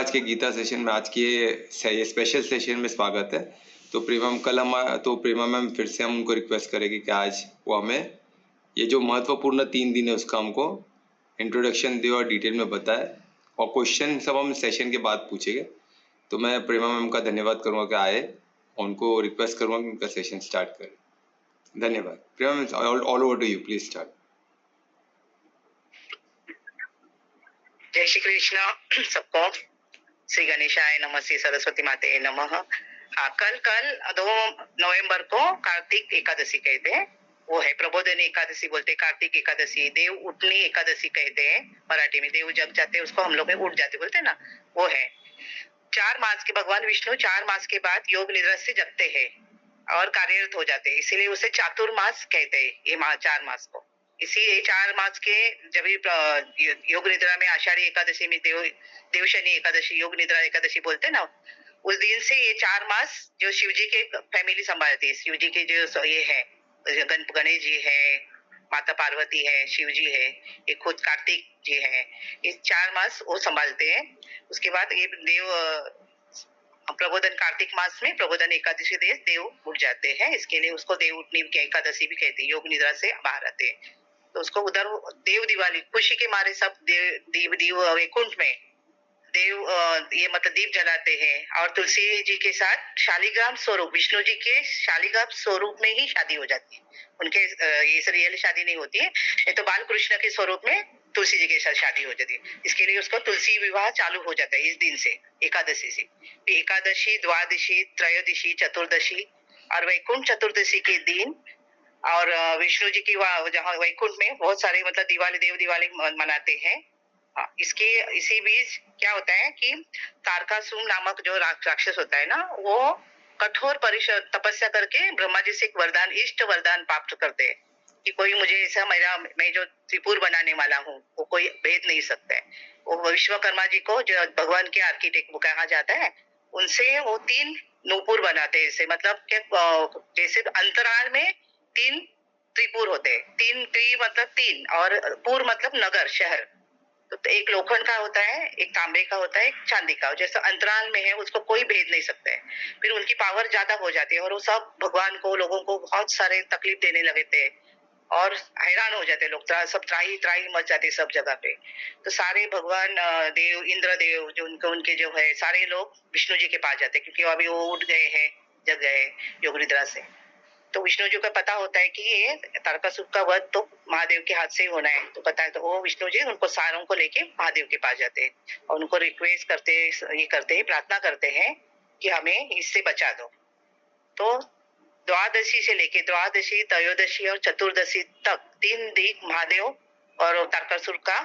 आज के गीता सेशन में, आज के ये स्पेशल सेशन में स्वागत है। तो प्रेमा मैम फिर से हम उनको रिक्वेस्ट करेंगे कि आज वो हमें ये जो महत्वपूर्ण 3 दिन है उसका हमको इंट्रोडक्शन दे और डिटेल में बताए, और क्वेश्चन सब हम सेशन के बाद पूछेंगे। तो मैं प्रेमा मैम का धन्यवाद करूँगा कि आए, उनको रिक्वेस्ट करूँगा कि उनका सेशन स्टार्ट करें। धन्यवाद। Prema ma'am, all over to you, please start. जय श्री कृष्ण सबको। श्री गणेशाय नमः, श्री सरस्वती माते नमः। हाँ, कल 2 नवंबर को कार्तिक एकादशी कहते हैं, वो है प्रबोधनी एकादशी बोलते हैं, कार्तिक एकादशी, देव उठनी एकादशी कहते हैं मराठी में, देव जग जाते हैं उसको हम लोग उठ जाते बोलते हैं ना, वो है। 4 मास के भगवान विष्णु 4 मास के बाद योग निद्रा से जगते हैं और कार्यरत हो जाते हैं, इसीलिए उसे चातुर्मास कहते हैं ये 4 मास को। इसी 4 मास के जब योग निद्रा में आषाढ़ी एकादशी में देव शनि एकादशी, योग निद्रा एकादशी बोलते हैं ना, उस दिन से ये 4 मास जो शिव जी के फैमिली संभालती है, शिव जी के जो ये है, गणेश जी है, माता पार्वती है, शिव जी है, ये खुद कार्तिक जी है, ये 4 मास वो संभालते हैं। उसके बाद ये देव प्रबोधन कार्तिक मास में प्रबोधन एकादशी देव उठ जाते हैं, इसके लिए उसको देव उठनी एकादशी भी कहते हैं, योग निद्रा से बाहर आते हैं। तो उसको उधर देव दिवाली, खुशी के मारे सब देव वैकुंठ में देव ये मतलब दीप जलाते हैं, और तुलसी जी के साथ शालिग्राम स्वरूप, विष्णु जी के शालिग्राम स्वरूप में ही शादी हो जाती है उनके। ये रियल शादी नहीं होती है, ये तो बाल कृष्ण के स्वरूप में तुलसी जी के साथ शादी हो जाती है, इसके लिए उसको तुलसी विवाह चालू हो जाता है इस दिन से, एकादशी से। एकादशी, द्वादशी, त्रयोदशी, चतुर्दशी और वैकुंठ चतुर्दशी के दिन, और विष्णु जी की जहाँ वैकुंठ में बहुत सारे मतलब देव दिवाली मनाते हैं। इसके इसी बीच क्या होता है कि तारकासुर नामक जो राक्षस होता है ना, वो कठोर तपस्या करके ब्रह्मा जी से एक वरदान, इष्ट वरदान प्राप्त करते हैं कि कोई मुझे ऐसा, मैं जो त्रिपुर बनाने वाला हूँ वो कोई भेद नहीं सकता है। वो विश्वकर्मा जी को, जो भगवान के आर्किटेक्ट कहा जाता है, उनसे वो 3 नूपुर बनाते हैं, ऐसे मतलब जैसे अंतराल में 3 त्रिपुर होते हैं, 3 त्रि मतलब 3 और पुर मतलब नगर, शहर। तो एक लोखंड का होता है, एक तांबे का होता है, एक चांदी का, जैसे अंतराल में है उसको कोई भेद नहीं सकता है। फिर उनकी पावर ज्यादा हो जाती है और वो सब भगवान को, लोगों को बहुत सारे तकलीफ देने लगे थे और हैरान हो जाते लोग, सब त्राही त्राही मच जाते सब जगह पे। तो सारे भगवान देव, इंद्र देव जो उनके जो है सारे लोग विष्णु जी के पास जाते, क्योंकि अभी वो उठ गए हैं, जग गए योग निद्रा से। तो विष्णु जी को पता होता है कि ये तारकासुर का वध तो महादेव के हाथ से ही होना है, तो पता है, तो वो विष्णु जी उनको सारों को लेके महादेव के पास जाते हैं और उनको रिक्वेस्ट करते, ये करते हैं, प्रार्थना करते हैं कि हमें इससे बचा दो। तो द्वादशी से लेके द्वादशी, त्रयोदशी और चतुर्दशी तक 3 दिन महादेव और तारकासुर का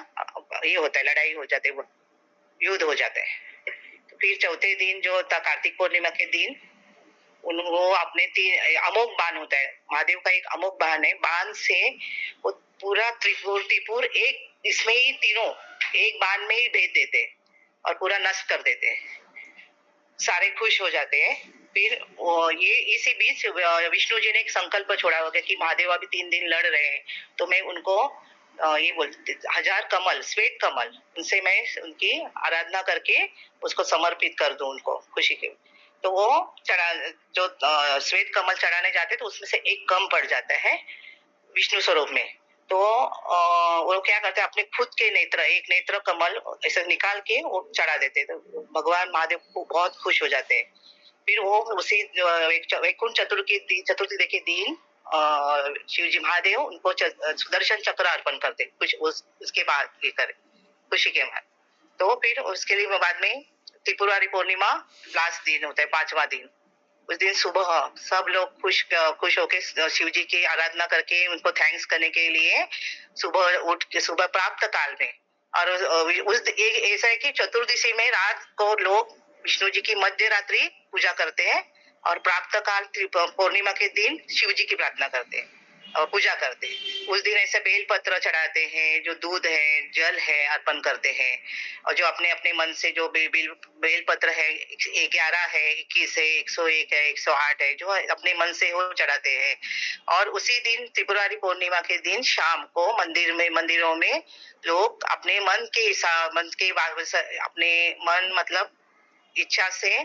ये होता है, लड़ाई हो जाती है, युद्ध हो जाता है। तो फिर चौथे दिन जो कार्तिक पूर्णिमा के दिन, उनको अपने 3 अमोघ बाण होता है, महादेव का एक अमोघ बाण है, बाण से वो पूरा त्रिपुर एक इसमें ही तीनों एक बाण में ही भेद देते और पूरा नष्ट कर देते हैं, सारे खुश हो जाते हैं। फिर ये इसी बीच विष्णु जी ने एक संकल्प छोड़ा होगा कि महादेव अभी 3 दिन लड़ रहे हैं, तो मैं उनको ये बोलते 1000 कमल, श्वेत कमल, उनसे मैं उनकी आराधना करके उसको समर्पित कर दूं उनको खुशी के। तो वो जो श्वेत कमल चढ़ाने जाते तो उसमें से एक कम पड़ जाता है विष्णु स्वरूप में। तो वो क्या करते हैं, अपने खुद के नेत्र, एक नेत्र कमल ऐसे निकाल के वो चढ़ा देते, तो भगवान महादेव को बहुत खुश हो जाते हैं। फिर वो उसी वैकुंठ चतुर्थी देखे दिन शिव जी महादेव उनको सुदर्शन चक्र अर्पण करते कुछ उसके बाद ये करे खुशी के बाद। तो फिर उसके लिए बाद में त्रिपुरारी पूर्णिमा लास्ट दिन होता है, 5वां दिन। उस दिन सुबह सब लोग खुश होके शिव जी की आराधना करके उनको थैंक्स करने के लिए सुबह प्राप्त काल में, और उस ऐसा है कि चतुर्दशी में रात को लोग विष्णु जी की मध्य रात्रि पूजा करते हैं और प्राप्त काल पूर्णिमा के दिन शिव जी की प्रार्थना करते हैं। पूजा करते हैं। उस दिन ऐसे बेल पत्र चढ़ाते हैं, जो दूध है, जल है, अर्पण करते हैं। और जो अपने अपने मन से जो बेल पत्र है, 11 है, 21 है, 101 है, 108 है, जो अपने मन से वो चढ़ाते हैं। और उसी दिन त्रिपुरारी पूर्णिमा के दिन शाम को मंदिरों में लोग अपने मन के हिसाब, अपने मन मतलब इच्छा से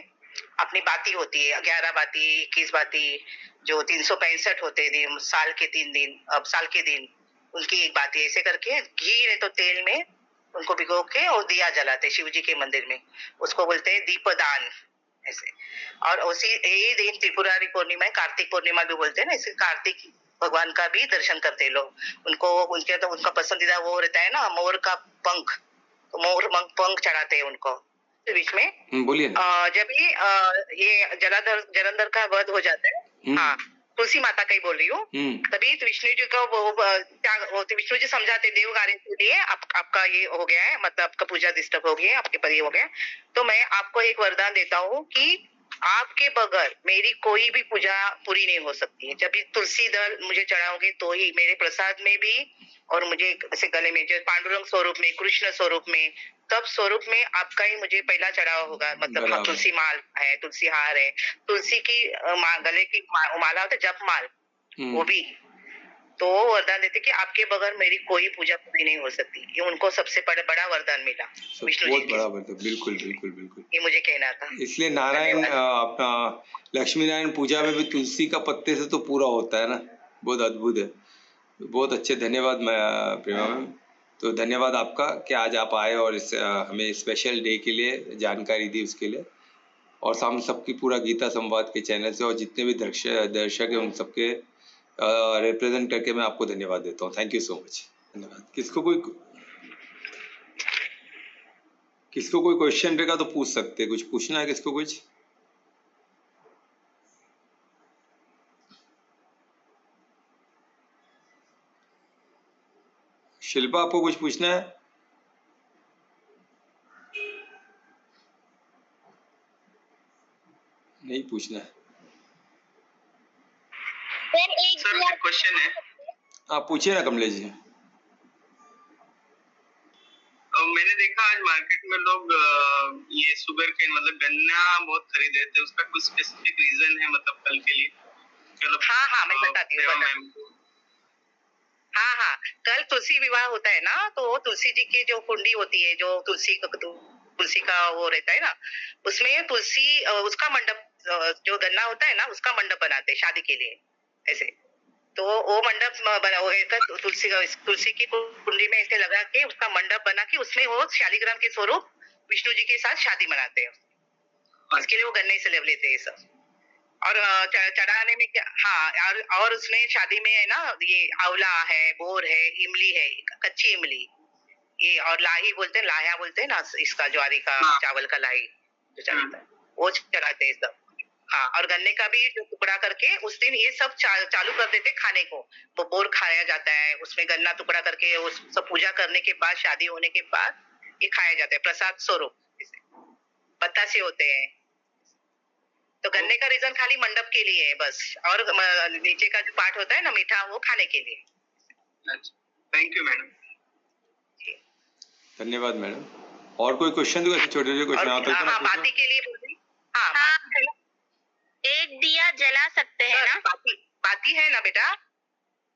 अपनी बाती होती है, 11 बाती, 21 बाती, जो 365 होते हैं दिन, साल के 3 दिन, अब साल के दिन उनकी एक बाती ऐसे करके घी नहीं तो तेल में उनको भिगो के और दिया जलाते शिव जी के मंदिर में, उसको बोलते हैं दीपदान ऐसे। और उसी यही दिन त्रिपुरारी पूर्णिमा, कार्तिक पूर्णिमा भी बोलते हैं ना, इसे कार्तिक भगवान का भी दर्शन करते हैं लोग। उनको उनका पसंदीदा वो रहता है ना, मोर का पंख, तो मोर पंख चढ़ाते हैं उनको बीच में। बोलिए ना। जब ये जलंधर का वध हो जाता है, हाँ, तुलसी माता का ही बोल रही हूँ, तभी तो विष्णु जी को वो विष्णु जी समझाते देव कार्य के लिए, आपका ये हो गया है, मतलब आपका पूजा डिस्टर्ब हो गया है, आपके पर ये हो गया है, तो मैं आपको एक वरदान देता हूँ कि आपके बगैर मेरी कोई भी पूजा पूरी नहीं हो सकती है। जब भी तुलसी दल मुझे चढ़ाओगे तो ही मेरे प्रसाद में भी, और मुझे ऐसे गले में जो पांडुरंग स्वरूप में, कृष्ण स्वरूप में, तब स्वरूप में आपका ही मुझे पहला चढ़ावा होगा। मतलब हाँ, तुलसी माल है, तुलसी हार है, तुलसी की गले की माला होता है, जप माल, वो भी। तो वो वरदान देते कि आपके बगैर मेरी कोई पूजा पूरी नहीं हो सकती। ये उनको सबसे बड़ा वरदान मिला विष्णु जी बहुत बड़ा वरदान, बिल्कुल बिल्कुल बिल्कुल। ये मुझे कहना था। इसलिए नारायण अपना लक्ष्मी नारायण पूजा में भी तुलसी का पत्ते से तो पूरा होता है ना, बहुत अद्भुत है। बहुत अच्छे, धन्यवाद प्रेमा मैम। तो धन्यवाद आपका कि आज आप आए और हमें स्पेशल डे के लिए जानकारी दी, उसके लिए। और हम सबकी पूरा गीता संवाद के चैनल से और जितने भी दर्शक हैं उन सबके रिप्रेजेंट करके मैं आपको धन्यवाद देता हूँ। Thank you so much. धन्यवाद। किसको कोई क्वेश्चन रहेगा तो पूछ सकते हैं। कुछ पूछना है किसको? कुछ शिल्पा, आपको कुछ पूछना है? नहीं पूछना है? सर एक क्वेश्चन है। आप पूछिए ना कमलेश जी। मैंने देखा आज मार्केट में लोग ये शुगर केन मतलब गन्ना बहुत खरीद रहे थे, उसका कुछ स्पेसिफिक रीजन है मतलब कल के लिए? हाँ, मैं बताती हूँ। हाँ, कल तुलसी विवाह होता है ना, तो तुलसी जी की जो कुंडी होती है, जो तुलसी का वो रहता है ना, उसमें तुलसी उसका मंडप, जो गन्ना होता है ना, उसका मंडप बनाते हैं शादी के लिए ऐसे। तो वो मंडप तुलसी की कुंडी में ऐसे लगा के उसका मंडप बना के उसमें वो शालिग्राम के स्वरूप विष्णु जी के साथ शादी मनाते हैं। उसके लिए वो गन्ने से ले लेते हैं सब। और चढ़ाने में क्या, हाँ, और उसमें शादी में है ना, ये आंवला है, बोर है, इमली है, कच्ची इमली, ये और लाही बोलते हैं, लाया बोलते हैं ना इसका, ज्वारी का चावल का लाही जो चढ़ाता है, वो चढ़ाते हैं सब। हाँ, और गन्ने का भी जो टुकड़ा करके उस दिन ये सब चालू कर देते खाने को। वो बोर खाया जाता है, उसमें गन्ना टुकड़ा करके उस सब पूजा करने के बाद, शादी होने के बाद ये खाया जाता है प्रसाद स्वरूप, बतासे होते हैं। तो गन्ने का रीजन खाली मंडप के लिए है बस, और नीचे का जो पार्ट होता है ना मीठा, वो खाने के लिए। Thank you madam. धन्यवाद मैडम। और कोई क्वेश्चन? छोटे छोटे क्वेश्चन आते हैं ना, बाती के लिए बोल रही। हाँ, एक दिया जला सकते हैं ना? बाती है ना बेटा?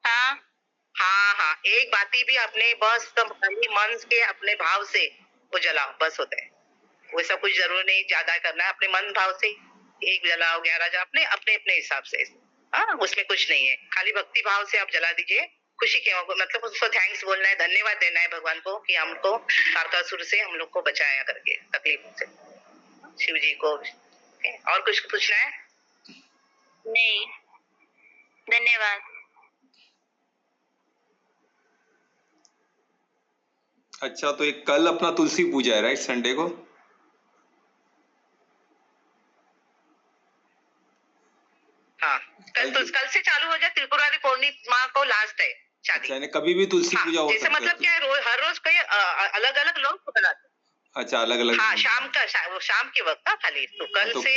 हाँ, एक बाती भी अपने बस मन के अपने भाव से वो जलाओ, बस होता है। वैसा कुछ जरूर नहीं ज्यादा करना है, अपने मन भाव से एक जलाओ, 11 जलाओ, अपने अपने हिसाब से। हाँ, उसमें कुछ नहीं है, खाली भक्ति भाव से आप जला दीजिए। खुशी के मतलब उसको थैंक्स बोलना है, धन्यवाद देना है भगवान को कि हमको कारकासुर से हम लोग को बचाया करके, तकलीफ से, शिव जी को। और कुछ पूछना है? नहीं, धन्यवाद। अच्छा, तो एक कल अपना तुलसी पूजा है राइट, संडे को? हाँ, कल से चालू हो जाए, त्रिपुरारी पूर्णिमा को लास्ट है शादी। अच्छा, कभी भी तुलसी पूजा हो सकती है? मतलब क्या है, हर रोज कोई अलग अलग लोग बनाते। अच्छा, अलग अलग। हाँ, शाम के वक्त था खाली। तो कल से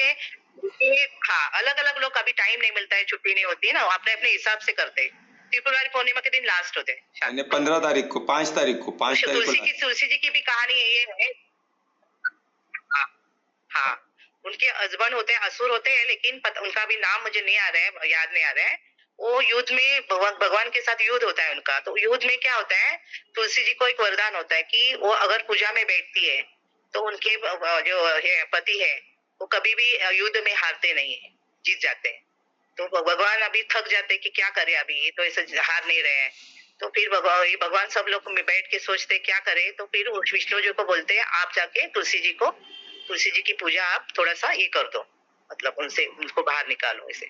हाँ, अलग अलग लोग, कभी टाइम नहीं मिलता है, छुट्टी नहीं होती है ना, अपने अपने हिसाब से करते हैं। त्रिपुरारी पूर्णिमा के दिन लास्ट होते हैं शादी। यानी 15 तारीख को 5 तारीख को 5 तारीख को तुलसी जी की भी कहानी ये है। हाँ हाँ, उनके हस्बैंड होते हैं, असुर होते हैं, लेकिन उनका भी नाम मुझे नहीं आ रहा है, याद नहीं आ रहा है। वो युद्ध में भगवान के साथ युद्ध होता है उनका। तो युद्ध में क्या होता है, तुलसी जी को एक वरदान होता है कि वो अगर पूजा में बैठती है तो उनके जो है पति है वो कभी भी युद्ध में हारते नहीं है, जीत जाते हैं। तो भगवान अभी थक जाते कि क्या करे, अभी ये तो ऐसे हार नहीं रहे हैं। तो फिर भगवान सब लोग में बैठ के सोचते क्या करे। तो फिर विष्णु जी को बोलते हैं आप जाके तुलसी जी की पूजा आप थोड़ा सा ये कर दो, मतलब उनको बाहर निकालो ऐसे।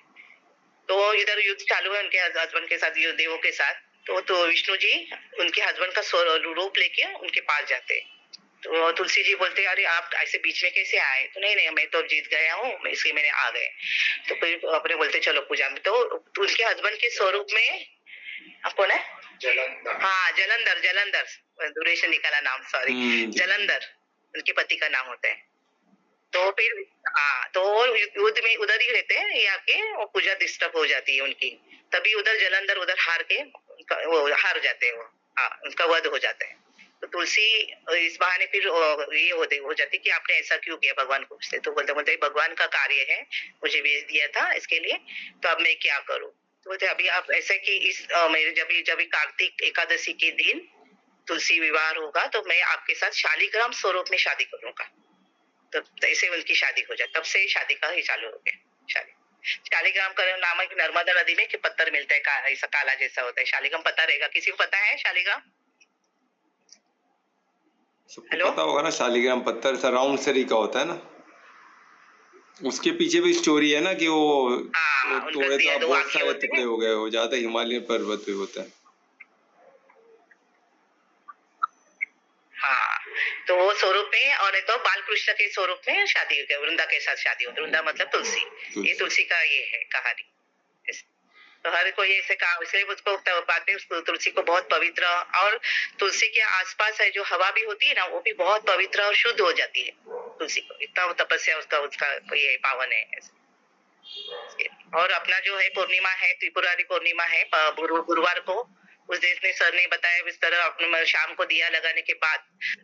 तो इधर युद्ध चालू है उनके हस्बैंड के साथ, देवों के साथ। तो विष्णु जी उनके हस्बैंड का रूप लेके उनके पास जाते हैं। तो तुलसी जी बोलते हैं अरे आप ऐसे बीच में कैसे आए। तो नहीं मैं तो जीत गया हूँ, इसलिए मैंने आ गए। तो फिर अपने बोलते चलो पूजा में। तो उनके हस्बैंड के स्वरूप में कौन है, हाँ जलंधर दूरेशन निकाला नाम, सॉरी, जलंधर उनके पति का नाम होता है। तो फिर हाँ, तो युद्ध में उधर ही रहते हैं, ये आके वो पूजा डिस्टर्ब हो जाती है उनकी। तभी उधर जलंधर उधर हार के वो हार जाते हैं, वो हाँ उनका वध हो जाता है। तो तुलसी इस बहाने फिर ये हो जाती कि आपने ऐसा क्यों किया, भगवान को पूछते। तो बोलते भगवान का कार्य है, मुझे भेज दिया था इसके लिए, तो अब मैं क्या करूँ। तो बोलते अभी आप ऐसे कि इस मेरे जब कार्तिक एकादशी के दिन तुलसी विवाह होगा तो मैं आपके साथ शालिग्राम स्वरूप में शादी करूंगा। तो ऐसे उनकी शादी हो जाए, तब से शादी का ही चालू हो गया। शालिग्राम का नामक नर्मदा नदी में कि पत्थर मिलता है, ऐसा काला जैसा होता है, शालिग्राम पता रहेगा, किसी को पता है शालिग्राम? सबको पता होगा ना, शालिग्राम पत्थर सा राउंड सरी का होता है ना। उसके पीछे भी स्टोरी है ना कि वो तोड़े तो बहुत सारे टुकड़े हो गए, वो ज्यादा हिमालय पर्वत पे होता है। हाँ, तो वो स्वरूप में, और नहीं तो बालकृष्ण के स्वरूप में शादी हो गई, वृंदा के साथ शादी हो गई। वृंदा मतलब तुलसी, ये तुलसी का ये है कहानी। तो हर कोई ऐसे कहा, इसलिए उसको बातें तुलसी को बहुत पवित्र, और तुलसी के आसपास है जो हवा भी होती है ना, वो भी बहुत पवित्र और शुद्ध हो जाती है तुलसी को, इतना तपस्या उसका ये पावन है। और अपना जो है पूर्णिमा है, त्रिपुरारी पूर्णिमा है गुरुवार को। उस देश में सर ने बताया इस तरह अपने शाम को दिया लगाने के बाद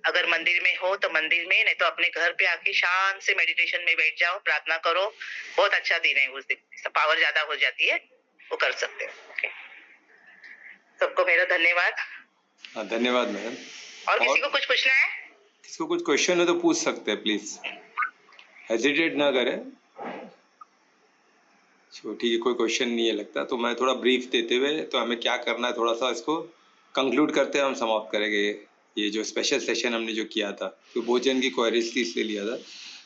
अगर मंदिर में हो तो मंदिर में, नहीं तो अपने घर पे आके शांत से मेडिटेशन में बैठ जाओ, प्रार्थना करो। बहुत अच्छा दिन है उस दिन, पावर ज्यादा हो जाती है, वो कर सकते हैं। सबको मेरा धन्यवाद। हाँ धन्यवाद मैडम। और किसी को कुछ पूछना है? किसको कुछ क्वेश्चन हो तो पूछ सकते हैं, प्लीज हेजिटेट ना करें। ठीक है, कोई क्वेश्चन नहीं है लगता, तो मैं थोड़ा ब्रीफ देते हुए तो हमें क्या करना है थोड़ा सा इसको कंक्लूड करते हैं, हम समाप्त करेंगे ये जो स्पेशल सेशन हमने जो किया था। तो भोजन की क्वेरीज थी इसलिए लिया था।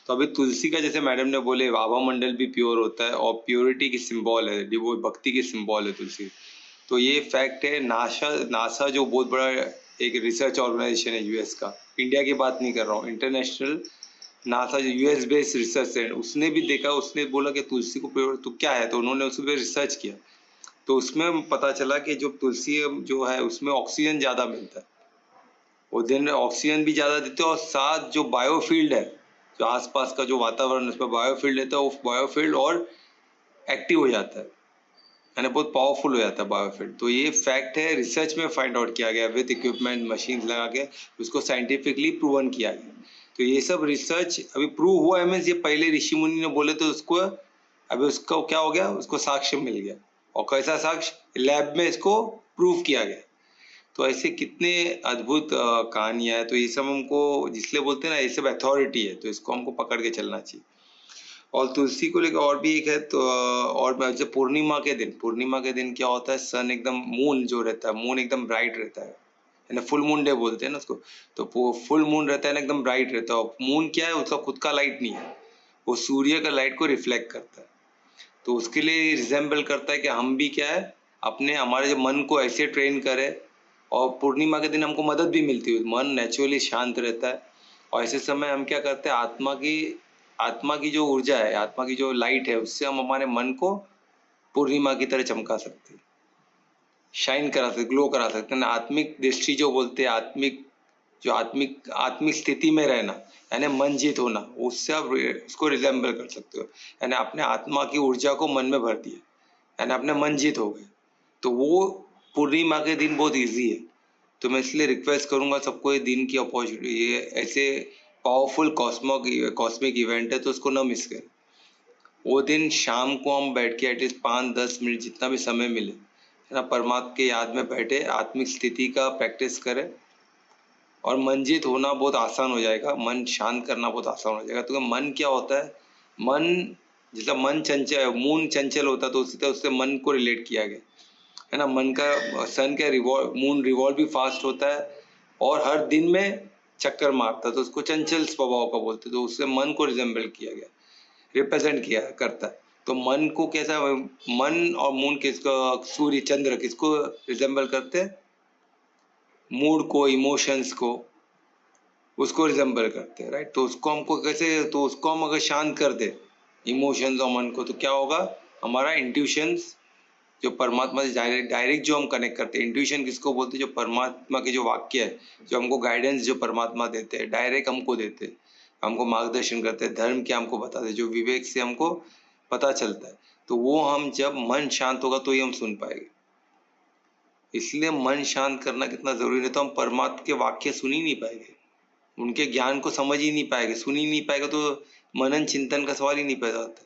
तो अभी तुलसी का जैसे मैडम ने बोले आभा मंडल भी प्योर होता है और प्योरिटी की सिंबल है, वो भक्ति की सिंबल है तुलसी। तो ये फैक्ट है। नासा जो बहुत बड़ा एक रिसर्च ऑर्गेनाइजेशन है यूएस का, इंडिया की बात नहीं कर रहा हूँ, इंटरनेशनल नासा जो यूएस बेस्ड रिसर्च सेंटर, उसने भी देखा, उसने बोला कि तुलसी को प्योर तो क्या है, तो उन्होंने उस पर रिसर्च किया। तो उसमें पता चला कि जो तुलसी जो है उसमें ऑक्सीजन ज़्यादा मिलता है, वो दिन ऑक्सीजन भी ज़्यादा देते हैं, और साथ जो बायोफील्ड है, जो आसपास का जो वातावरण है उसमें बायोफील्ड रहता है, वो बायोफील्ड और एक्टिव हो जाता है, यानी बहुत पावरफुल हो जाता है बायोफील्ड। तो ये फैक्ट है, रिसर्च में फाइंड आउट किया गया विद इक्विपमेंट मशीन लगा के, उसको साइंटिफिकली प्रूवन किया गया। तो ये सब रिसर्च अभी प्रूव हुआ है, मीन्स ये पहले ऋषि मुनि ने बोले तो उसको अभी उसका क्या हो गया, उसको साक्ष्य मिल गया। और कैसा साक्ष्य? लैब में इसको प्रूव किया गया। तो ऐसे कितने अद्भुत कहानियां हैं। तो ये सब हमको, जिसलिए बोलते हैं ना ये सब अथॉरिटी है, तो इसको हमको पकड़ के चलना चाहिए। और तुलसी को लेकर और भी एक है, तो और जब पूर्णिमा के दिन क्या होता है, सन एकदम, मून जो रहता है, मून एकदम ब्राइट रहता है, यानी फुल मून डे बोलते हैं ना उसको। तो फुल मून रहता है ना, एकदम ब्राइट रहता है। मून क्या है, उसका खुद का लाइट नहीं है, वो सूर्य का लाइट को रिफ्लेक्ट करता है। तो उसके लिए रिजेंबल करता है कि हम भी क्या है, अपने हमारे मन को ऐसे ट्रेन करें, और पूर्णिमा के दिन हमको मदद भी मिलती है, मन नेचुरली शांत रहता है। और ऐसे समय हम क्या करते हैं, आत्मा की जो ऊर्जा है, आत्मा की जो लाइट है, उससे हम हमारे मन को पूर्णिमा की तरह चमका सकते हैं, शाइन करा सकते, ग्लो करा सकते हैं। आत्मिक दृष्टि जो बोलते हैं, आत्मिक स्थिति में रहना, यानी मन जीत होना, उससे आप उसको रिजेंबल कर सकते हो। यानी अपने आत्मा की ऊर्जा को मन में भर दिया, यानी अपने मन जीत हो गए। तो वो पूर्णिमा के दिन बहुत इजी है, तो मैं इसलिए रिक्वेस्ट करूंगा सबको ये दिन की अपॉर्चुनिटी, ये ऐसे पावरफुल कॉस्मिक इवेंट है तो उसको ना मिस करें। वो दिन शाम को हम बैठ के एटलीस्ट 5-10 मिनट जितना भी समय मिले है ना, परमात्मा के याद में बैठे आत्मिक स्थिति का प्रैक्टिस करें और मंजित होना बहुत आसान हो जाएगा, मन शांत करना बहुत आसान हो जाएगा। तो मन क्या होता है, मन जैसा मन चंचल, मून चंचल होता है तो उसी तरह उससे मन को रिलेट किया गया है ना। मन का सन का मून रिवॉल्व भी फास्ट होता है और हर दिन में चक्कर मारता है, तो उसको चंचल स्वभाव का बोलते हैं, तो उससे मन को रिजेंबल किया गया, रिप्रेजेंट किया करता है। तो मन को कैसा, मन और मून किसको, सूर्य चंद्र किसको रिजेंबल करते हैं, मूड को, इमोशंस को, उसको रिजेंबल करते हैं, राइट। तो उसको हमको कैसे, तो उसको हम अगर शांत कर दे इमोशंस और मन को, तो क्या होगा, हमारा इंट्यूशंस जो परमात्मा से डायरेक्ट जो हम कनेक्ट करते हैं। इंट्यूशन किसको बोलते हैं, जो परमात्मा के जो वाक्य है, जो हमको गाइडेंस जो परमात्मा देते हैं, डायरेक्ट हमको देते हैं, हमको मार्गदर्शन करते हैं, धर्म क्या हमको बताते हैं, जो विवेक से हमको पता चलता है। तो वो हम जब मन शांत होगा तो ही हम सुन पाएंगे। इसलिए मन शांत करना कितना जरूरी है, तो हम परमात्मा के वाक्य सुन ही नहीं पाएंगे, उनके ज्ञान को समझ ही नहीं पाएंगे, सुन ही नहीं पाएगा, तो मनन चिंतन का सवाल ही नहीं पैदा होता।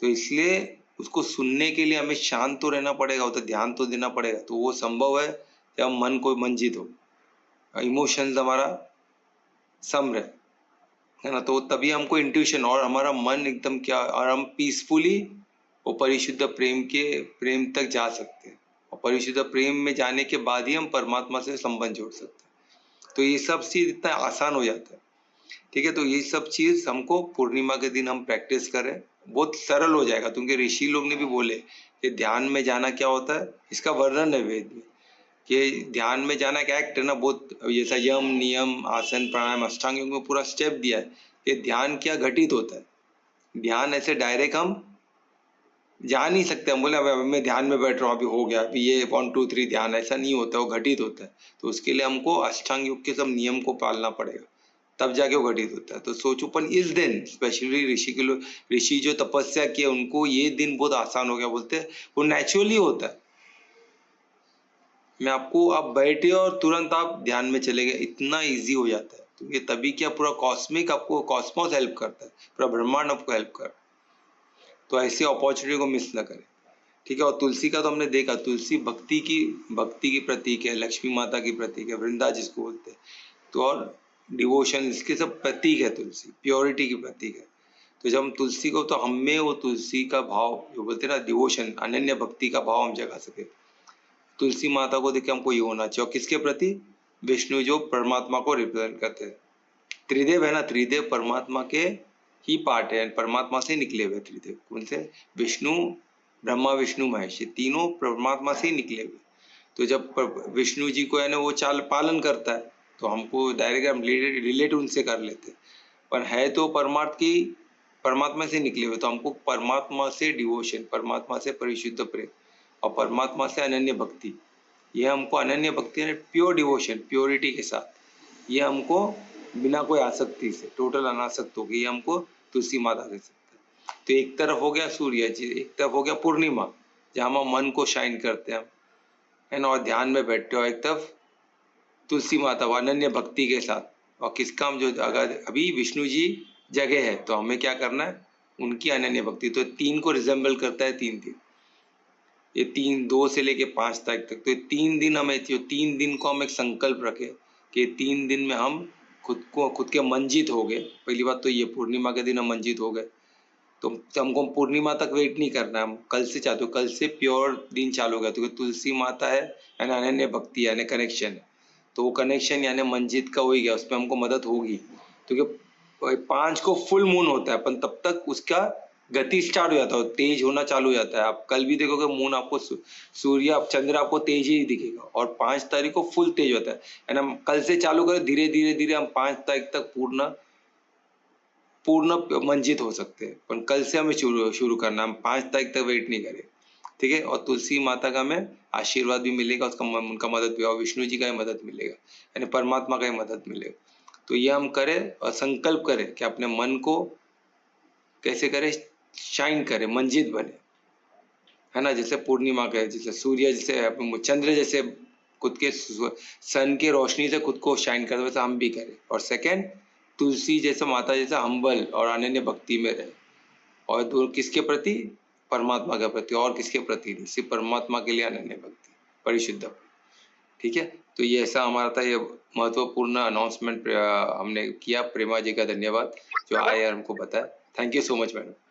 तो इसलिए उसको सुनने के लिए हमें शांत तो रहना पड़ेगा, तो ध्यान तो देना पड़ेगा। तो वो संभव है जब मन को मंजित हो, इमोशंस हमारा सम रहे, है ना। तो तभी हमको इंट्यूशन और हमारा मन एकदम क्या, और हम पीसफुली वो परिशुद्ध प्रेम तक जा सकते हैं, और परिशुद्ध प्रेम में जाने के बाद ही हम परमात्मा से संबंध जोड़ सकते हैं। तो ये सब चीज इतना आसान हो जाता है, ठीक है। तो ये सब चीज हमको पूर्णिमा के दिन हम प्रैक्टिस करें, बहुत सरल हो जाएगा, क्योंकि ऋषि लोग ने भी बोले कि ध्यान में जाना क्या होता है, इसका वर्णन है वेद में कि ध्यान में जाना एक एक्ट है ना, बहुत जैसा यम नियम आसन प्राणायाम अष्टांग योग में पूरा स्टेप दिया है कि ध्यान क्या घटित होता है। ध्यान ऐसे डायरेक्ट हम जा नहीं सकते, हम बोले अब मैं ध्यान में बैठ रहा हूँ, अभी हो गया, अभी ये 1 2 3 ध्यान, ऐसा नहीं होता, वो घटित होता है। तो उसके लिए हमको अष्टांग योग के सब नियम को पालना पड़ेगा, तब जाके वो घटित होता है। तो सोचो, पर इस दिन स्पेशली ऋषि जो तपस्या किए उनको ये दिन बहुत आसान हो गया, बोलते हैं वो नेचुरली होता है। मैं आपको, आप बैठे और तुरंत आप ध्यान में चले गए, इतना इजी हो जाता है। तो ये तभी क्या, पूरा कॉस्मिक आपको, कॉस्मोस हेल्प करता है, पूरा ब्रह्मांड आपको हेल्प कर। तो ऐसी अपॉर्चुनिटी को मिस ना करें, ठीक है। और तुलसी का तो हमने देखा, तुलसी भक्ति की प्रतीक है, लक्ष्मी माता की प्रतीक है, वृंदा जिसको बोलते हैं। तो और डिवोशन, इसके सब प्रतीक है, तुलसी प्योरिटी की प्रतीक है। तो जब हम तुलसी को, तो हमें वो तुलसी का भाव जो बोलते हैं ना, डिवोशन, अनन्य भक्ति का भाव हम जगा सके। तुलसी माता को देख के हमको ये होना चाहिए, और किसके प्रति, विष्णु जो परमात्मा को रिप्रेजेंट करते हैं। त्रिदेव है ना, त्रिदेव परमात्मा के ही पार्ट है, परमात्मा से निकले हुए त्रिदेव, कौन से, विष्णु ब्रह्मा विष्णु महेश, ये तीनों परमात्मा से ही निकले हुए। तो जब विष्णु जी को है ना वो चाल पालन करता है, तो हमको डायरेक्ट हम रिलेट उनसे कर लेते हैं, पर है तो परमात्मा से निकले हुए। तो हमको परमात्मा से डिवोशन, परमात्मा से परिशुद्ध प्रेम और परमात्मा से अनन्य भक्ति, ये हमको अनन्य भक्ति है, प्योर डिवोशन, प्योरिटी के साथ, ये हमको बिना कोई आसक्ति से, टोटल अनासक्त होगी, ये हमको तुलसी माता दे सकता है। तो एक तरफ हो गया सूर्य जी, एक तरफ हो गया पूर्णिमा जहाँ हम मन को शाइन करते हैं, है ना, और ध्यान में बैठते हो, एक तरफ तुलसी माता अनन्य भक्ति के साथ। और किसका हम, जो अगर अभी विष्णु जी जगह है तो हमें क्या करना है, उनकी अनन्य भक्ति। तो 3 को रिजेंबल करता है 3 दिन, ये 3, 2 से लेके 5 तारीख तक। तो 3 दिन हमें, जो 3 दिन को हम एक संकल्प रखें कि 3 दिन में हम खुद के मंजित हो गए। पहली बात तो ये, पूर्णिमा के दिन हम मंजित हो गए, तो हमको पूर्णिमा तक वेट नहीं करना है, हम कल से चाहते हो, कल से प्योर दिन चालू हो गया, तो तुलसी माता है यानी अनन्य भक्ति यानी कनेक्शन है। तो वो कनेक्शन यानी मंजित का हो ही गया, उसमें हमको मदद होगी, क्योंकि 5 को फुल मून होता है, पर तब तक उसका गति स्टार्ट हो जाता है, तेज होना चालू हो जाता है। आप कल भी देखोगे मून आपको, सूर्य चंद्र आपको तेज ही दिखेगा, और 5 तारीख को फुल तेज होता है ना। कल से चालू करें, धीरे धीरे हम 5 तारीख तक पूर्ण मंजित हो सकते हैं, पर कल से हमें शुरू करना, हम 5 तारीख तक वेट नहीं करें, ठीक है। और तुलसी माता का हमें आशीर्वाद भी मिलेगा, उनका मदद भी, और विष्णु जी का ही मदद मिलेगा, यानी परमात्मा का ही मदद मिलेगा। तो ये हम करें और संकल्प करें कि अपने मन को कैसे करें, शाइन करें, मंजित बने, है ना, जैसे पूर्णिमा के, जैसे सूर्य, जैसे चंद्र जैसे खुद के सन के रोशनी से खुद को शाइन करते वैसे हम भी करें। और सेकंड, तुलसी जैसे माता जैसे हम्बल और अनन्य भक्ति में रहे। और दो किसके प्रति? परमात्मा के प्रति। और किसके प्रति? सिर्फ परमात्मा के लिए अनन्य भक्ति, परिशुद्ध भक्ति। ठीक है, तो ये ऐसा हमारा था, ये महत्वपूर्ण अनाउंसमेंट हमने किया। प्रेमा जी का धन्यवाद जो आए और हमको बताया। Thank you so much madam.